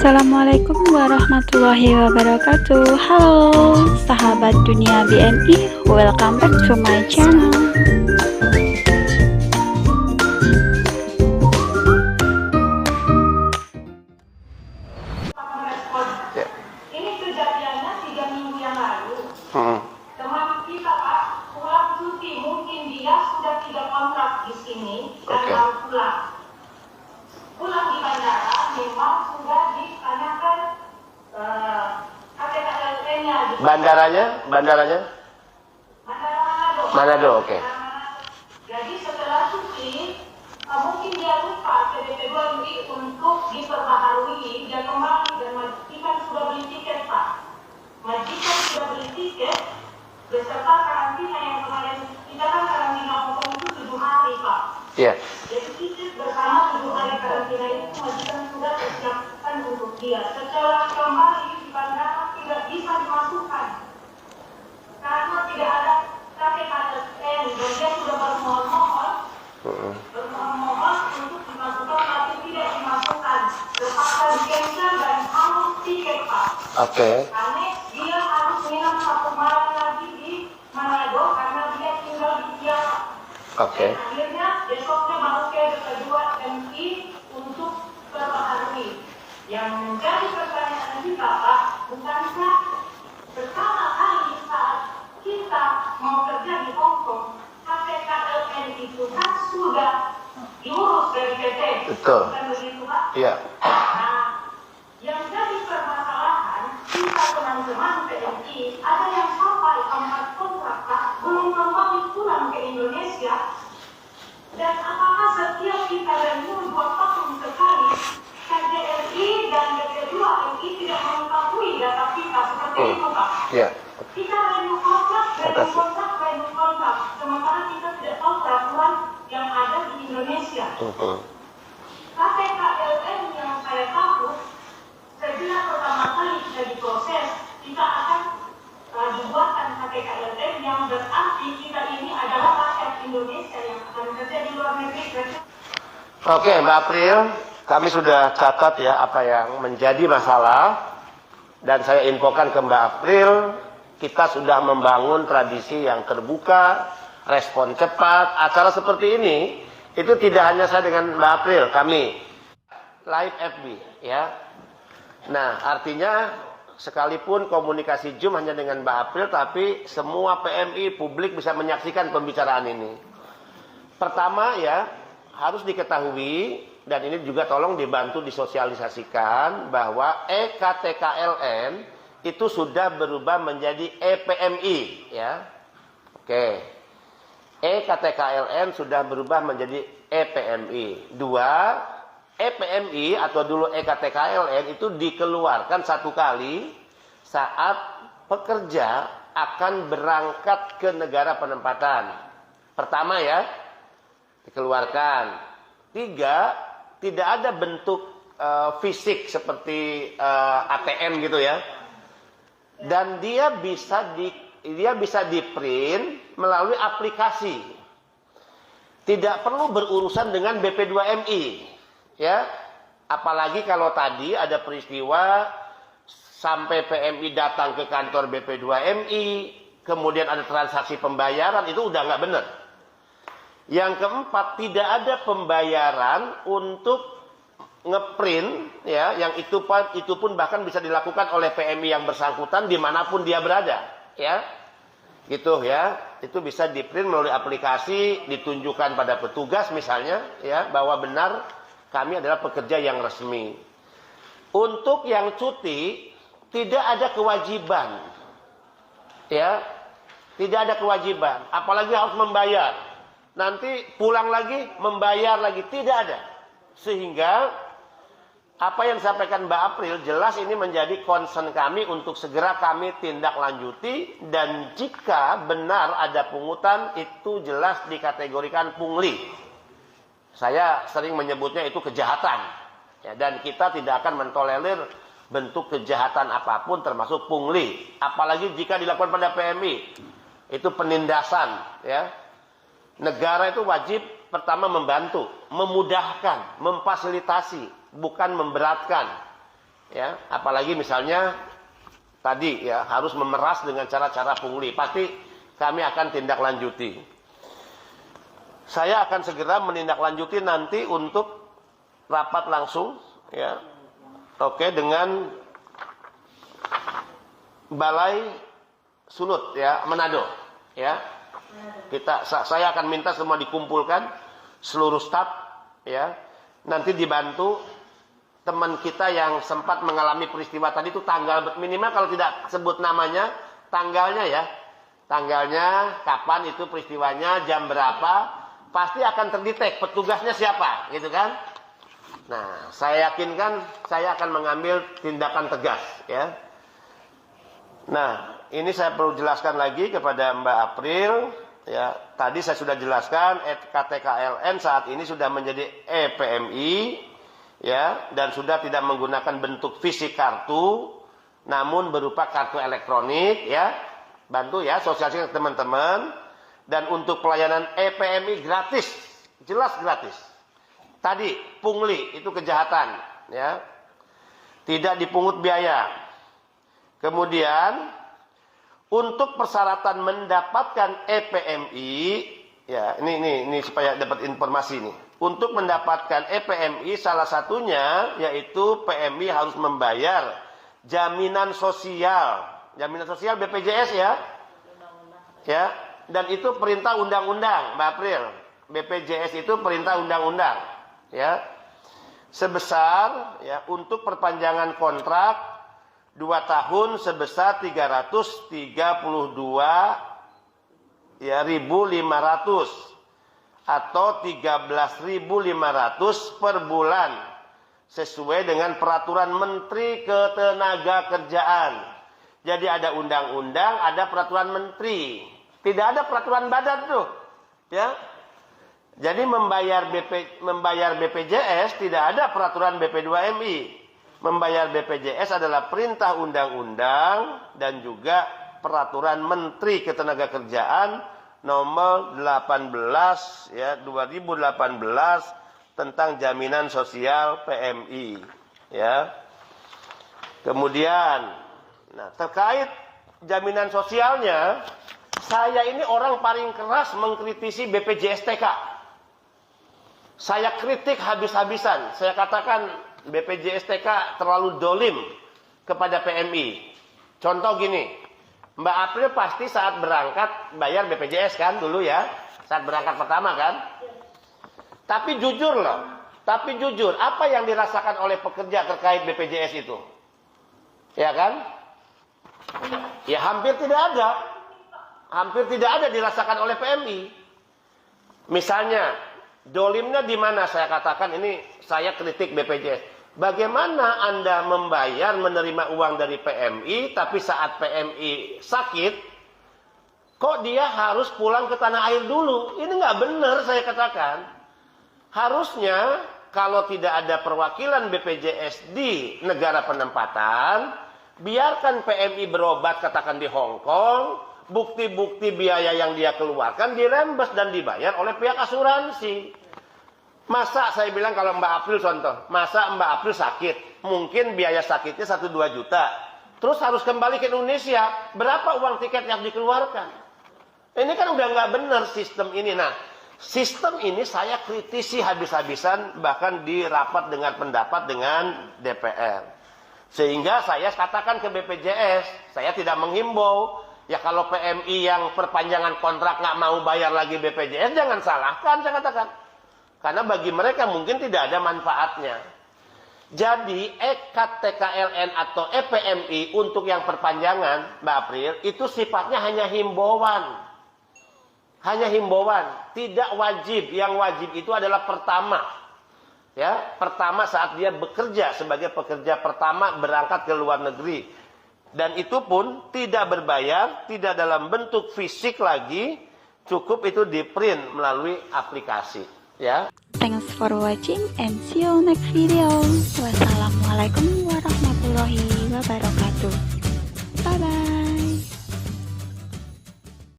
Assalamualaikum warahmatullahi wabarakatuh. Halo sahabat dunia BNI, welcome back to my channel. Ini kejadiannya 3 minggu yang lalu. Teman kita Pak pulang cuti, mungkin dia sudah tidak kontrak di sini dan baru pulang. Pulang di bandara memang sudah ditanyakan KTKLN-nya. Bandaranya? Bandara Manado. Manado, oke. Jadi setelah cuti, mungkin dia lupa CDP 2 MI untuk diperbaharui, dia kembali dan majikan sudah beli tiket Pak. Majikan sudah beli tiket beserta karantina yang kemarin kita kan karantina Hongkong itu 7 hari Pak. Iya. Jadi tiket bersama 7 hari karantina itu majikan sudah persiapkan untuk dia. Setelah kembali di bandara tidak bisa dimasukkan karena tidak ada KTKLN dan dia sudah bermohon untuk dimasukkan tapi tidak dimasukkan. Terpaksa di-cancel dan harus tiket Pak. Oke. Karena dia harus menginap 1 malam lagi di Manado karena dia tinggal di Tiara. Oke. Dan akhirnya besoknya baru ke kedua MI untuk perbaharui. Yang menjadi pertanyaan kita Pak, bukankah pertama kali saat kita mau kerja di Hongkong, KTKLN itu kan sudah diurus dari PT. Betul. Bukan begitu Pak? Iya. Nah, yang jadi permasalahan kita teman-teman PMI ada yang sampai 4 kontrak Pak, belum kembali pulang ke Indonesia. Dan apakah setiap kita renew 2 tahun sekali KJRI dan BP2 MI tidak mengetahui data kita seperti itu Pak? Iya. Kita renew kontrak, sementara kita tidak tahu peraturan yang ada di Indonesia. KTKLN yang saya tahu, sejak pertama kali kita diproses, kita akan dibuatkan KTKLN yang berarti kita ini adalah rakyat Indonesia yang akan kerja di luar negeri. Oke, Mbak April, kami sudah catat ya apa yang menjadi masalah dan saya infokan ke Mbak April, kita sudah membangun tradisi yang terbuka, respon cepat, acara seperti ini itu tidak hanya saya dengan Mbak April, kami live FB ya. Nah, artinya sekalipun komunikasi Zoom hanya dengan Mbak April, tapi semua PMI publik bisa menyaksikan pembicaraan ini. Pertama ya, harus diketahui dan ini juga tolong dibantu disosialisasikan bahwa EKTKLN itu sudah berubah menjadi EPMI ya. Oke. EKTKLN sudah berubah menjadi EPMI. 2, EPMI atau dulu EKTKLN itu dikeluarkan 1 kali saat pekerja akan berangkat ke negara penempatan. Pertama ya, dikeluarkan. 3, tidak ada bentuk fisik seperti ATM gitu ya. Dan dia bisa di-print melalui aplikasi. Tidak perlu berurusan dengan BP2MI. Ya, apalagi kalau tadi ada peristiwa sampai PMI datang ke kantor BP2MI, kemudian ada transaksi pembayaran, itu udah nggak benar. Yang keempat, tidak ada pembayaran untuk ngeprint, ya, yang itu pun bahkan bisa dilakukan oleh PMI yang bersangkutan dimanapun dia berada, ya, gitu ya. Itu bisa diprint melalui aplikasi, ditunjukkan pada petugas misalnya, ya, bahwa benar kami adalah pekerja yang resmi. Untuk yang cuti, tidak ada kewajiban. Ya, tidak ada kewajiban. Apalagi harus membayar. Nanti pulang lagi, membayar lagi. Tidak ada. Sehingga, apa yang disampaikan Mbak April, jelas ini menjadi concern kami untuk segera kami tindak lanjuti. Dan jika benar ada pungutan, itu jelas dikategorikan pungli. Saya sering menyebutnya itu kejahatan. Ya, dan kita tidak akan mentolerir bentuk kejahatan apapun termasuk pungli. Apalagi jika dilakukan pada PMI. Itu penindasan. Ya. Negara itu wajib pertama membantu, memudahkan, memfasilitasi, bukan memberatkan. Ya, apalagi misalnya tadi ya harus memeras dengan cara-cara pungli, pasti kami akan tindak lanjuti. Saya akan segera menindaklanjuti nanti untuk rapat langsung ya. Oke, dengan Balai Sulut ya, Manado ya. Saya akan minta semua dikumpulkan seluruh staf ya. Nanti dibantu teman kita yang sempat mengalami peristiwa tadi itu tanggal minimal, kalau tidak sebut namanya, tanggalnya ya. Tanggalnya, kapan itu peristiwanya, jam berapa, pasti akan terdetek petugasnya siapa, gitu kan? Nah, saya yakinkan saya akan mengambil tindakan tegas ya. Nah, ini saya perlu jelaskan lagi kepada Mbak April ya. Tadi saya sudah jelaskan KTKLN saat ini sudah menjadi EPMI ya, dan sudah tidak menggunakan bentuk fisik kartu, namun berupa kartu elektronik ya. Bantu ya sosialisasi ke teman-teman. Dan untuk pelayanan EPMI gratis, jelas gratis. Tadi pungli itu kejahatan ya, tidak dipungut biaya. Kemudian untuk persyaratan mendapatkan EPMI ya, ini supaya dapat informasi nih. Untuk mendapatkan EPMI salah satunya yaitu PMI harus membayar jaminan sosial BPJS ya. Ya, dan itu perintah undang-undang, Mbak April. BPJS itu perintah undang-undang ya. Sebesar ya untuk perpanjangan kontrak 2 tahun sebesar 332 ya 1.500 atau 13.500 per bulan sesuai dengan peraturan Menteri Ketenagakerjaan. Jadi ada undang-undang, ada peraturan menteri. Tidak ada peraturan badan tuh. Ya. Jadi membayar BPJS tidak ada peraturan BP2MI. Membayar BPJS adalah perintah undang-undang dan juga peraturan Menteri Ketenagakerjaan nomor 18 ya 2018 tentang jaminan sosial PMI ya. Kemudian terkait jaminan sosialnya, saya ini orang paling keras mengkritisi BPJS TK. Saya kritik habis-habisan. Saya katakan BPJS TK terlalu dolim kepada PMI. Contoh gini, Mbak April pasti saat berangkat bayar BPJS kan dulu ya, saat berangkat pertama kan. Tapi jujur loh, apa yang dirasakan oleh pekerja terkait BPJS itu? Ya kan? Ya hampir tidak ada dirasakan oleh PMI. Misalnya dolimnya di mana? Saya katakan ini, saya kritik BPJS. Bagaimana Anda menerima uang dari PMI, tapi saat PMI sakit, kok dia harus pulang ke tanah air dulu? Ini nggak benar, saya katakan. Harusnya kalau tidak ada perwakilan BPJS di negara penempatan, biarkan PMI berobat katakan di Hong Kong, bukti-bukti biaya yang dia keluarkan dirembes dan dibayar oleh pihak asuransi. Masa saya bilang kalau Mbak April contoh, masa Mbak April sakit, mungkin biaya sakitnya 1-2 juta. Terus harus kembali ke Indonesia, berapa uang tiket yang dikeluarkan? Ini kan udah nggak benar sistem ini. Nah, sistem ini saya kritisi habis-habisan bahkan di rapat dengan pendapat dengan DPR. Sehingga saya katakan ke BPJS, saya tidak menghimbau. Ya kalau PMI yang perpanjangan kontrak nggak mau bayar lagi BPJS, jangan salahkan, saya katakan. Karena bagi mereka mungkin tidak ada manfaatnya. Jadi KTKLN atau EPMI untuk yang perpanjangan, Mbak April, itu sifatnya hanya himbauan. Hanya himbauan, tidak wajib. Yang wajib itu adalah pertama. Ya, pertama saat dia bekerja sebagai pekerja pertama berangkat ke luar negeri. Dan itu pun tidak berbayar, tidak dalam bentuk fisik lagi, cukup itu di print melalui aplikasi, ya. Thanks for watching and see you next video. Wassalamualaikum warahmatullahi wabarakatuh. Bye bye.